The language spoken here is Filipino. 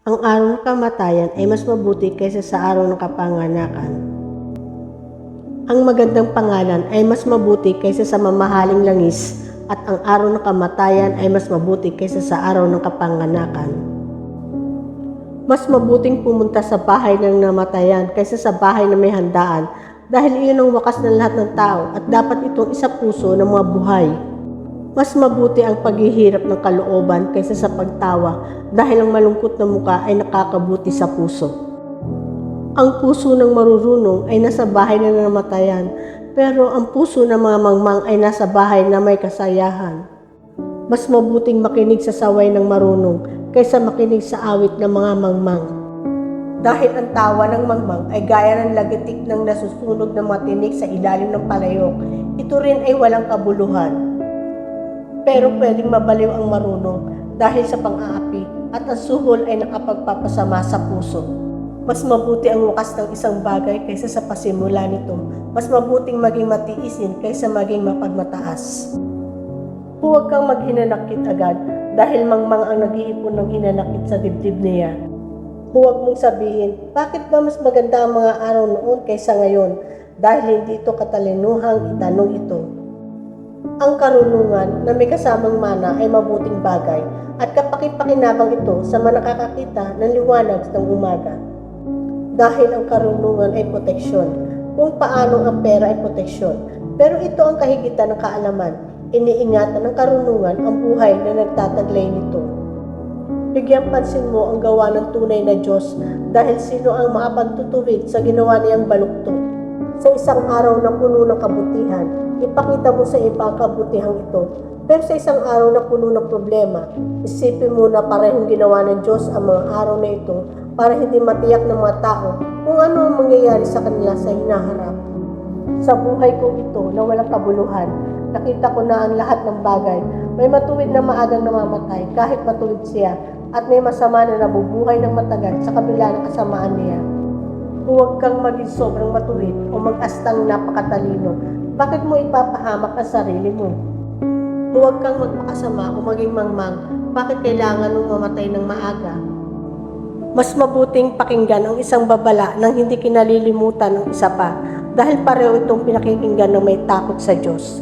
Ang araw ng kamatayan ay mas mabuti kaysa sa araw ng kapanganakan. Ang magandang pangalan ay mas mabuti kaysa sa mamahaling langis, at ang araw ng kamatayan ay mas mabuti kaysa sa araw ng kapanganakan. Mas mabuting pumunta sa bahay ng namatayan kaysa sa bahay na may handaan, dahil iyon ang wakas ng lahat ng tao at dapat itong isapuso ng mga buhay. Mas mabuti ang paghihirap ng kalooban kaysa sa pagtawa, dahil ang malungkot na muka ay nakakabuti sa puso. Ang puso ng marurunong ay nasa bahay na namatayan, pero ang puso ng mga mangmang ay nasa bahay na may kasayahan. Mas mabuting makinig sa saway ng marunong kaysa makinig sa awit ng mga mangmang. Dahil ang tawa ng mangmang ay gaya ng lagitik ng nasusunog ng matinik sa ilalim ng palayok, ito rin ay walang kabuluhan. Pero pwedeng mabaliw ang marunong dahil sa pang-aapi, at ang suhol ay nakapagpapasama sa puso. Mas mabuti ang wakas ng isang bagay kaysa sa pasimula nito. Mas mabuting maging matiisin kaysa maging mapagmataas. Huwag kang maghinanakit agad dahil mangmang ang nag-iipon ng hinanakit sa dibdib niya. Huwag mong sabihin, bakit ba mas maganda ang mga araw noon kaysa ngayon, dahil hindi ito katalinuhang itanong ito. Ang karunungan na may kasamang mana ay mabuting bagay, at kapaki-pakinabang ito sa mga nakakakita ng liwanag ng umaga. Dahil ang karunungan ay proteksyon, kung paano ang pera ay proteksyon, pero ito ang kahigitan ng kaalaman. Iniingatan ng karunungan ang buhay na nagtataglay nito. Bigyan pansin mo ang gawa ng tunay na Diyos, dahil sino ang makapagtutuwid sa ginawa niyang baluktot. Sa isang araw na puno ng kabutihan, ipakita mo sa iba ang kabutihang ito. Pero sa isang araw na puno ng problema, isipin mo na parehong ginawa ng Diyos ang mga araw na ito para hindi matiyak ng mga tao kung ano ang mangyayari sa kanila sa hinaharap. Sa buhay ko ito na walang kabuluhan, nakita ko na ang lahat ng bagay. May matuwid na maagang namamatay kahit matuwid siya, at may masama na nabubuhay ng matagal sa kabila ng kasamaan niya. Huwag kang maging sobrang matuwid o mag-astang napakatalino. Bakit mo ipapahamak ang sarili mo? Huwag kang magpakasama o maging mangmang. Bakit kailangan mong mamatay ng maaga? Mas mabuting pakinggan ang isang babala nang hindi kinalilimutan ng isa pa, dahil pareho itong pinakikinggan ng may takot sa Diyos.